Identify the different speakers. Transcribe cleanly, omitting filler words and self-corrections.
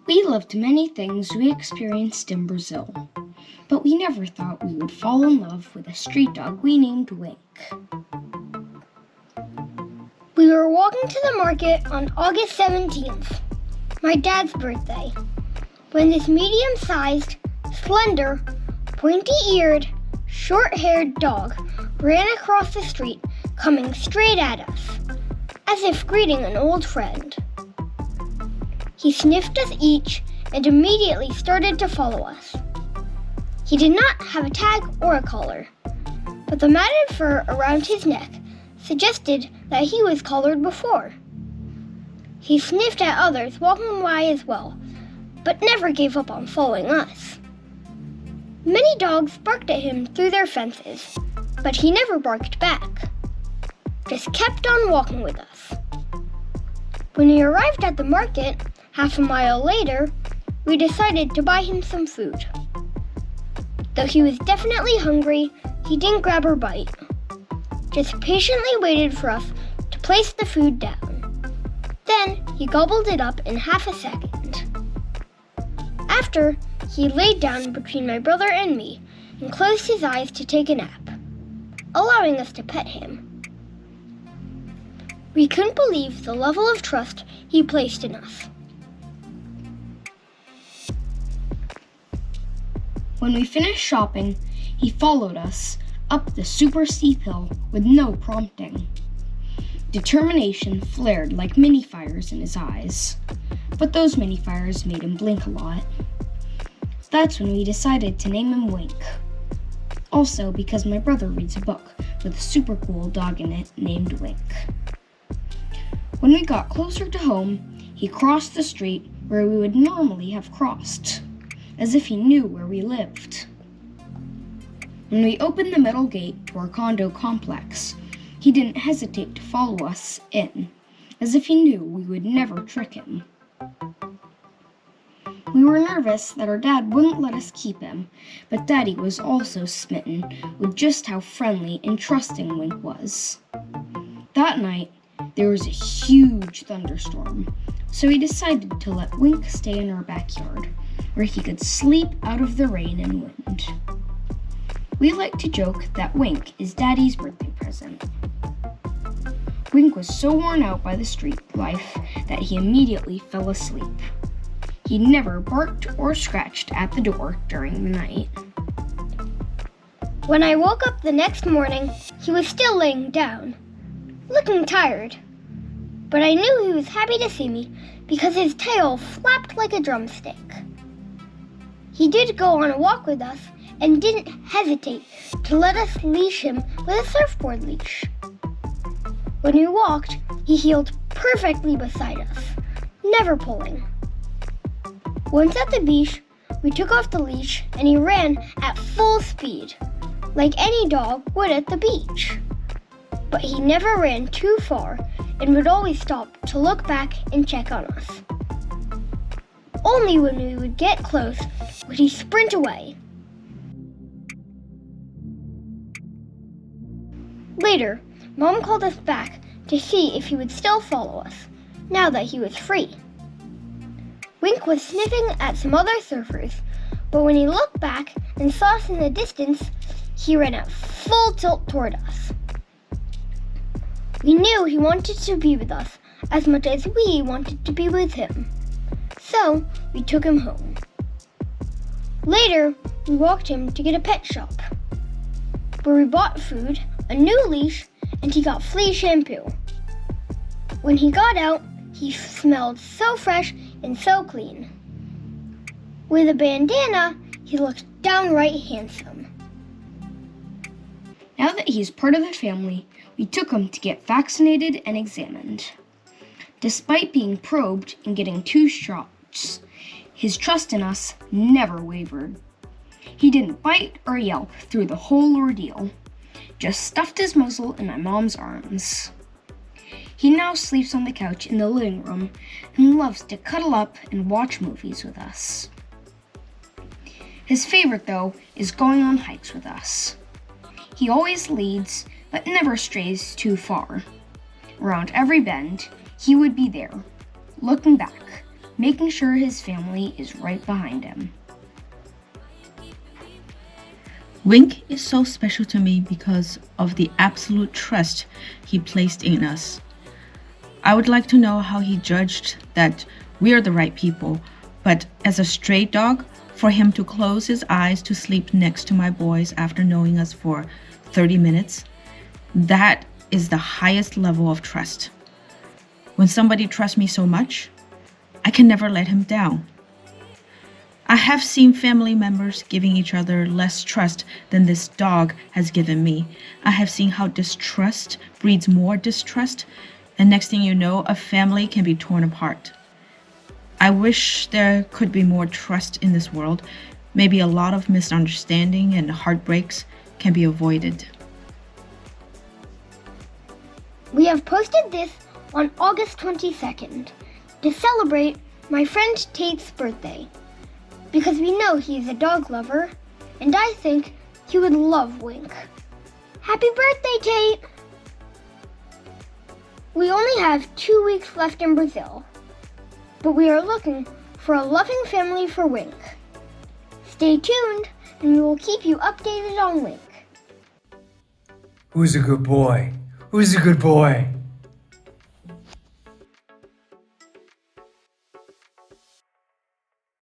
Speaker 1: We loved many things we experienced in Brazil, but we never thought we would fall in love with a street dog we named Wink.
Speaker 2: We were walking to the market on August 17th, my dad's birthday, when this medium-sized, slender, pointy-eared, short-haired dog ran across the street, coming straight at us, as if greeting an old friend. He sniffed us each and immediately started to follow us. He did not have a tag or a collar, but the matted fur around his neck suggested that he was collared before. He sniffed at others walking by as well, but never gave up on following us. Many dogs barked at him through their fences, but he never barked back, just kept on walking with us. When we arrived at the market, half a mile later, we decided to buy him some food. Though he was definitely hungry, he didn't grab or bite, just patiently waited for us to place the food down. Then he gobbled it up in half a second. After, he laid down between my brother and me and closed his eyes to take a nap, allowing us to pet him. We couldn't believe the level of trust he placed in us.
Speaker 1: When we finished shopping, he followed us up the super steep hill with no prompting. Determination flared like mini fires in his eyes, but those mini fires made him blink a lot. That's when we decided to name him Wink. Also because my brother reads a book with a super cool dog in it named Wink. When we got closer to home, he crossed the street where we would normally have crossed, as if he knew where we lived. When we opened the metal gate to our condo complex, he didn't hesitate to follow us in, as if he knew we would never trick him. We were nervous that our dad wouldn't let us keep him, but Daddy was also smitten with just how friendly and trusting Wink was. That night, there was a huge thunderstorm, so we decided to let Wink stay in our backyard, where he could sleep out of the rain and wind. We like to joke that Wink is Daddy's birthday present. Wink was so worn out by the street life that he immediately fell asleep. He never barked or scratched at the door during the night.
Speaker 2: When I woke up the next morning, he was still laying down, looking tired. But I knew he was happy to see me because his tail flapped like a drumstick. He did go on a walk with us and didn't hesitate to let us leash him with a surfboard leash. When we walked, he heeled perfectly beside us, never pulling. Once at the beach, we took off the leash and he ran at full speed, like any dog would at the beach. But he never ran too far and would always stop to look back and check on us. Only when we would get close would he sprint away. Later, Mom called us back to see if he would still follow us, now that he was free. Wink was sniffing at some other surfers, but when he looked back and saw us in the distance, he ran at full tilt toward us. We knew he wanted to be with us as much as we wanted to be with him, so we took him home. Later, we walked him to get a pet shop, where we bought food, a new leash, and he got flea shampoo. When he got out, he smelled so fresh and so clean. With a bandana, he looked downright handsome.
Speaker 1: Now that he's part of the family, we took him to get vaccinated and examined. Despite being probed and getting 2 shots, his trust in us never wavered. He didn't bite or yelp through the whole ordeal, just stuffed his muzzle in my mom's arms. He now sleeps on the couch in the living room and loves to cuddle up and watch movies with us. His favorite, though, is going on hikes with us. He always leads, but never strays too far. Around every bend, he would be there, looking back, making sure his family is right behind him.
Speaker 3: Wink is so special to me because of the absolute trust he placed in us. I would like to know how he judged that we are the right people, but as a stray dog, for him to close his eyes to sleep next to my boys after knowing us for 30 minutes, that is the highest level of trust. When somebody trusts me so much, I can never let him down. I have seen family members giving each other less trust than this dog has given me. I have seen how distrust breeds more distrust, and next thing you know, a family can be torn apart. I wish there could be more trust in this world. Maybe a lot of misunderstanding and heartbreaks can be avoided.
Speaker 2: We have posted this on August 22nd to celebrate my friend Tate's birthday, because we know he is a dog lover, and I think he would love Wink. Happy birthday, Tate! We only have 2 weeks left in Brazil, but we are looking for a loving family for Wink. Stay tuned, and we will keep you updated on Wink.
Speaker 4: Who's a good boy? Who's a good boy?